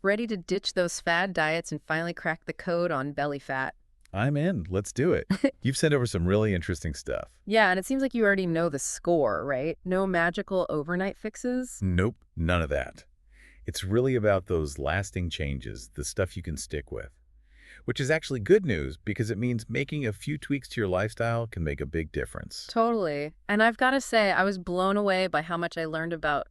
Ready to ditch those fad diets and finally crack the code on belly fat. I'm in. Let's do it. You've sent over some really interesting stuff. Yeah, and it seems like you already know the score, right? No magical overnight fixes? Nope, none of that. It's really about those lasting changes, the stuff you can stick with. Which is actually good news because it means making a few tweaks to your lifestyle can make a big difference. Totally. And I've got to say, I was blown away by how much I learned about,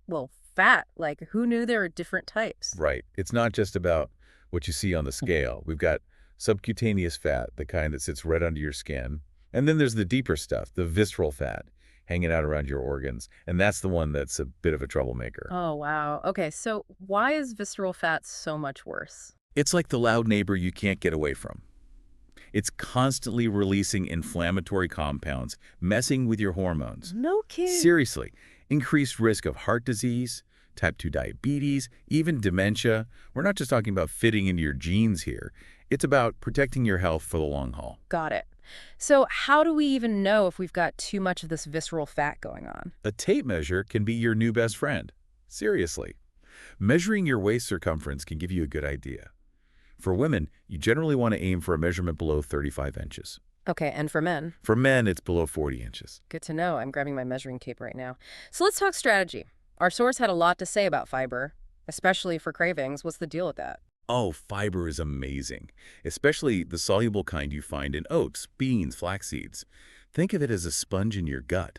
well, fat. Like, who knew there were different types? Right. It's not just about what you see on the scale. We've got subcutaneous fat, the kind that sits right under your skin. And then there's the deeper stuff, the visceral fat, hanging out around your organs. And that's the one that's a bit of a troublemaker. Oh, wow. Okay, so why is visceral fat so much worse? It's like the loud neighbor you can't get away from. It's constantly releasing inflammatory compounds, messing with your hormones. No kidding. Seriously, increased risk of heart disease, type 2 diabetes, even dementia. We're not just talking about fitting into your genes here. It's about protecting your health for the long haul. Got it. So how do we even know if we've got too much of this visceral fat going on? A tape measure can be your new best friend. Seriously. Measuring your waist circumference can give you a good idea. For women, you generally want to aim for a measurement below 35 inches. Okay, and for men? For men, it's below 40 inches. Good to know. I'm grabbing my measuring tape right now. So let's talk strategy. Our source had a lot to say about fiber, especially for cravings. What's the deal with that? Oh, fiber is amazing, especially the soluble kind you find in oats, beans, flax seeds. Think of it as a sponge in your gut.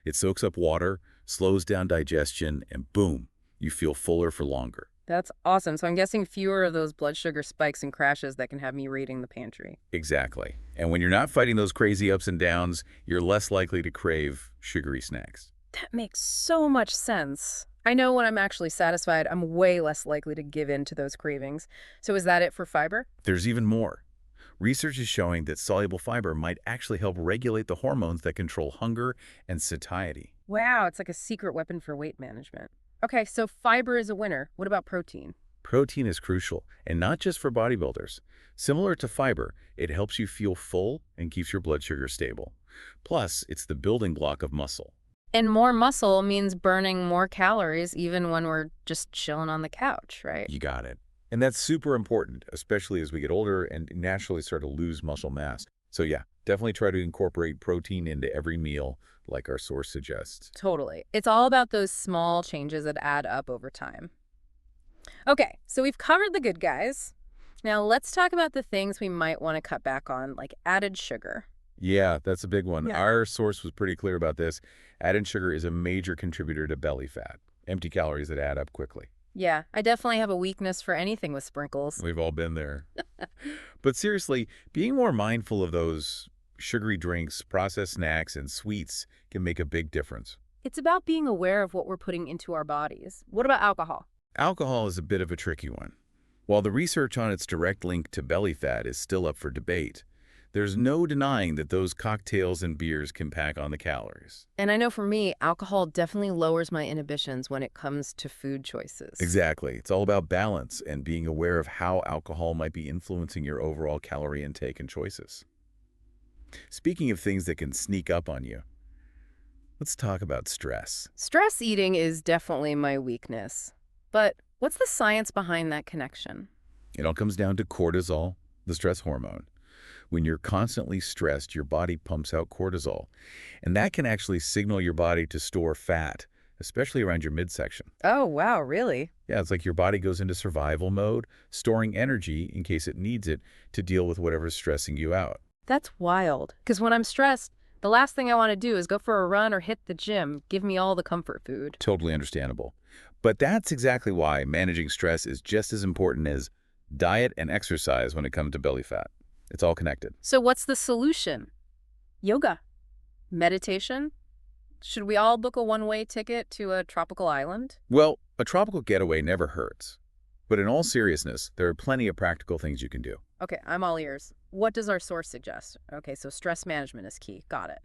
It soaks up water, slows down digestion, and boom, you feel fuller for longer. That's awesome. So I'm guessing fewer of those blood sugar spikes and crashes that can have me raiding the pantry. Exactly. And when you're not fighting those crazy ups and downs, you're less likely to crave sugary snacks. That makes so much sense. I know when I'm actually satisfied, I'm way less likely to give in to those cravings. So is that it for fiber? There's even more. Research is showing that soluble fiber might actually help regulate the hormones that control hunger and satiety. Wow, it's like a secret weapon for weight management. Okay, so fiber is a winner. What about protein? Protein is crucial, and not just for bodybuilders. Similar to fiber, it helps you feel full and keeps your blood sugar stable. Plus, it's the building block of muscle. And more muscle means burning more calories even when we're just chilling on the couch, right? You got it. And that's super important, especially as we get older and naturally start to lose muscle mass. So yeah, definitely try to incorporate protein into every meal like our source suggests. Totally. It's all about those small changes that add up over time. Okay, so we've covered the good guys. Now let's talk about the things we might want to cut back on, like added sugar. Yeah, that's a big one. Yeah. Our source was pretty clear about this. Added sugar is a major contributor to belly fat, empty calories that add up quickly. Yeah, I definitely have a weakness for anything with sprinkles. We've all been there. But seriously, being more mindful of those sugary drinks, processed snacks, and sweets can make a big difference. It's about being aware of what we're putting into our bodies. What about alcohol? Alcohol is a bit of a tricky one. While the research on its direct link to belly fat is still up for debate, there's no denying that those cocktails and beers can pack on the calories. And I know for me, alcohol definitely lowers my inhibitions when it comes to food choices. Exactly. It's all about balance and being aware of how alcohol might be influencing your overall calorie intake and choices. Speaking of things that can sneak up on you, let's talk about stress. Stress eating is definitely my weakness. But what's the science behind that connection? It all comes down to cortisol, the stress hormone. When you're constantly stressed, your body pumps out cortisol, and that can actually signal your body to store fat, especially around your midsection. Oh, wow, really? Yeah, it's like your body goes into survival mode, storing energy in case it needs it to deal with whatever's stressing you out. That's wild. Because when I'm stressed, the last thing I want to do is go for a run or hit the gym. Give me all the comfort food. Totally understandable. But that's exactly why managing stress is just as important as diet and exercise when it comes to belly fat. It's all connected. So what's the solution? Yoga? Meditation? Should we all book a one-way ticket to a tropical island? Well, a tropical getaway never hurts. But in all seriousness, there are plenty of practical things you can do. Okay, I'm all ears. What does our source suggest? Okay, so stress management is key. Got it.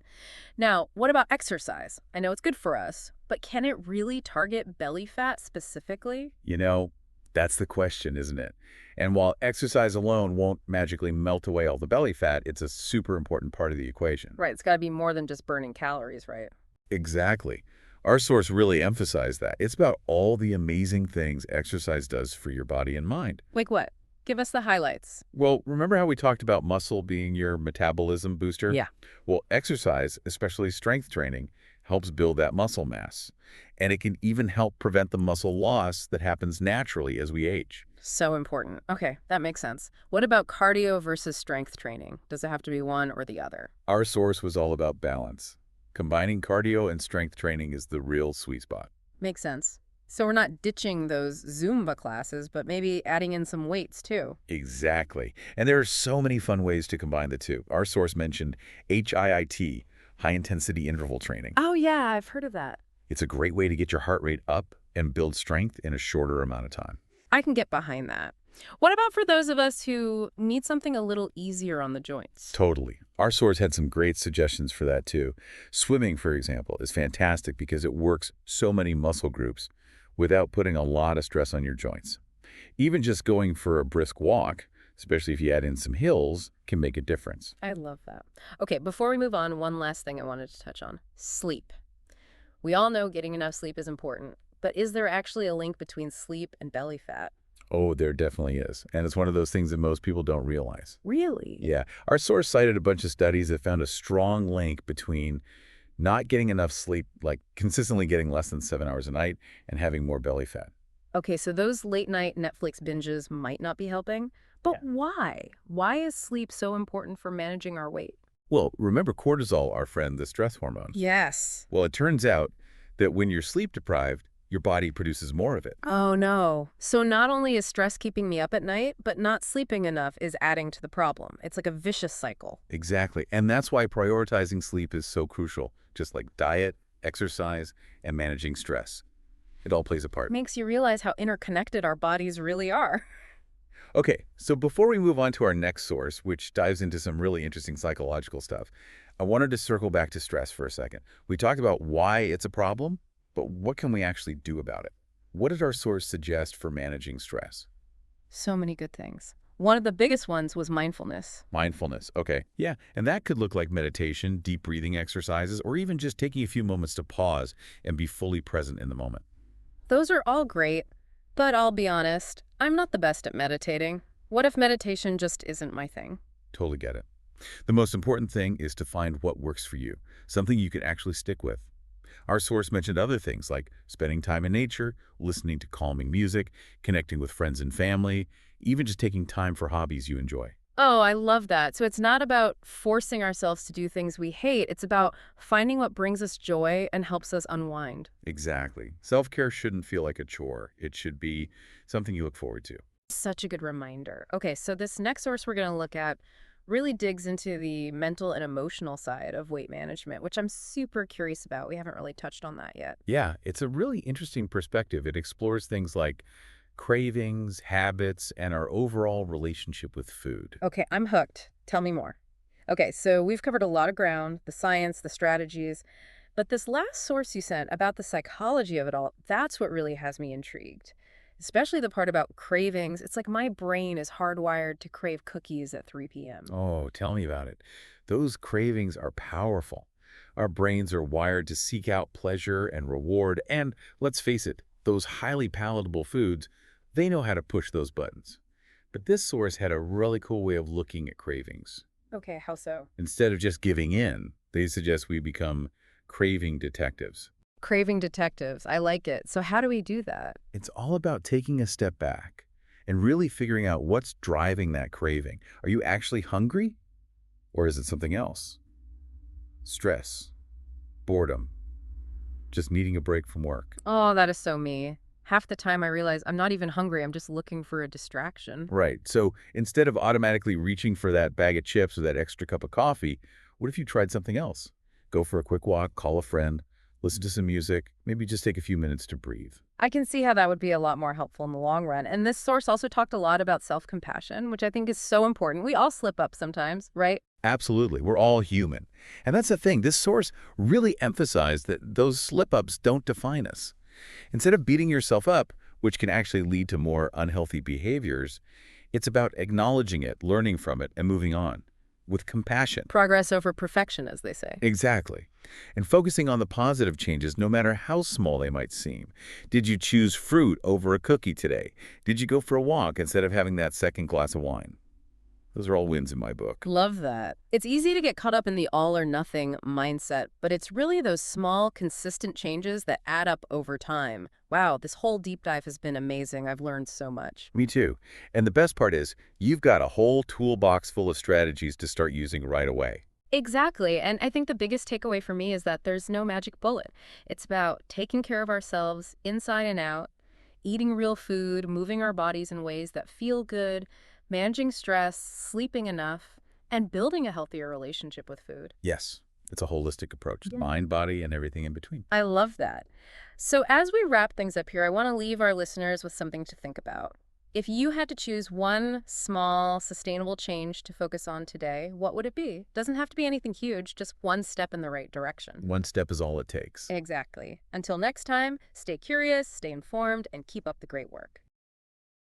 Now, what about exercise? I know it's good for us, but can it really target belly fat specifically? You know, that's the question, isn't it? And while exercise alone won't magically melt away all the belly fat, it's a super important part of the equation. Right, it's got to be more than just burning calories, right? Exactly. Our source really emphasized that. It's about all the amazing things exercise does for your body and mind. Like what? Give us the highlights. Well, remember how we talked about muscle being your metabolism booster? Yeah. Well, exercise, especially strength training, helps build that muscle mass. And it can even help prevent the muscle loss that happens naturally as we age. So important. Okay, that makes sense. What about cardio versus strength training? Does it have to be one or the other? Our source was all about balance. Combining cardio and strength training is the real sweet spot. Makes sense. So we're not ditching those Zumba classes, but maybe adding in some weights too. Exactly. And there are so many fun ways to combine the two. Our source mentioned HIIT, high-intensity interval training. Oh yeah, I've heard of that. It's a great way to get your heart rate up and build strength in a shorter amount of time. I can get behind that. What about for those of us who need something a little easier on the joints? Totally. Our source had some great suggestions for that too. Swimming, for example, is fantastic because it works so many muscle groups without putting a lot of stress on your joints. Even just going for a brisk walk, especially if you add in some hills, can make a difference. I love that. Okay, before we move on, one last thing I wanted to touch on. Sleep. We all know getting enough sleep is important, but is there actually a link between sleep and belly fat? Oh, there definitely is. And it's one of those things that most people don't realize. Really? Yeah. Our source cited a bunch of studies that found a strong link between not getting enough sleep, like consistently getting less than 7 hours a night, and having more belly fat. Okay, so those late night Netflix binges might not be helping, but Yeah. why? Why is sleep so important for managing our weight? Well, remember cortisol, our friend, the stress hormone? Yes. Well, it turns out that when you're sleep deprived, your body produces more of it. Oh no. So not only is stress keeping me up at night, but not sleeping enough is adding to the problem. It's like a vicious cycle. Exactly. And that's why prioritizing sleep is so crucial, just like diet, exercise, and managing stress. It all plays a part. Makes you realize how interconnected our bodies really are. Okay, so before we move on to our next source, which dives into some really interesting psychological stuff, I wanted to circle back to stress for a second. We talked about why it's a problem, but what can we actually do about it? What did our source suggest for managing stress? So many good things. One of the biggest ones was mindfulness. Mindfulness, okay. Yeah, and that could look like meditation, deep breathing exercises, or even just taking a few moments to pause and be fully present in the moment. Those are all great, but I'll be honest, I'm not the best at meditating. What if meditation just isn't my thing? Totally get it. The most important thing is to find what works for you, something you can actually stick with. Our source mentioned other things like spending time in nature, listening to calming music, connecting with friends and family, even just taking time for hobbies you enjoy. Oh, I love that. So it's not about forcing ourselves to do things we hate. It's about finding what brings us joy and helps us unwind. Exactly. Self-care shouldn't feel like a chore. It should be something you look forward to. Such a good reminder. Okay, so this next source we're going to look at really digs into the mental and emotional side of weight management, which I'm super curious about. We haven't really touched on that yet. Yeah, it's a really interesting perspective. It explores things like cravings, habits, and our overall relationship with food. Okay, I'm hooked. Tell me more. Okay, so we've covered a lot of ground, the science, the strategies, but this last source you sent about the psychology of it all, that's what really has me intrigued. Especially the part about cravings. It's like my brain is hardwired to crave cookies at 3 p.m. Oh, tell me about it. Those cravings are powerful. Our brains are wired to seek out pleasure and reward, and let's face it, those highly palatable foods, they know how to push those buttons. But this source had a really cool way of looking at cravings. Okay, how so? Instead of just giving in, they suggest we become craving detectives. Craving detectives. I like it. So how do we do that? It's all about taking a step back and really figuring out what's driving that craving. Are you actually hungry? Or is it something else? Stress, boredom, just needing a break from work. Oh, that is so me. Half the time I realize I'm not even hungry. I'm just looking for a distraction. Right. So instead of automatically reaching for that bag of chips or that extra cup of coffee, what if you tried something else? Go for a quick walk, call a friend, listen to some music, maybe just take a few minutes to breathe. I can see how that would be a lot more helpful in the long run. And this source also talked a lot about self-compassion, which I think is so important. We all slip up sometimes, right? Absolutely. We're all human. And that's the thing. This source really emphasized that those slip-ups don't define us. Instead of beating yourself up, which can actually lead to more unhealthy behaviors, it's about acknowledging it, learning from it, and moving on. with compassion. Progress over perfection, as they say. Exactly. And focusing on the positive changes, no matter how small they might seem. Did you choose fruit over a cookie today? Did you go for a walk instead of having that second glass of wine? Those are all wins in my book. Love that. It's easy to get caught up in the all or nothing mindset, but it's really those small, consistent changes that add up over time. Wow, this whole deep dive has been amazing. I've learned so much. Me too. And the best part is, you've got a whole toolbox full of strategies to start using right away. Exactly. And I think the biggest takeaway for me is that there's no magic bullet. It's about taking care of ourselves inside and out, eating real food, moving our bodies in ways that feel good, managing stress, sleeping enough, and building a healthier relationship with food. Yes, it's a holistic approach. Yeah. Mind, body, and everything in between. I love that. So as we wrap things up here, I want to leave our listeners with something to think about. If you had to choose one small, sustainable change to focus on today, what would it be? Doesn't have to be anything huge, just one step in the right direction. One step is all it takes. Exactly. Until next time, stay curious, stay informed, and keep up the great work.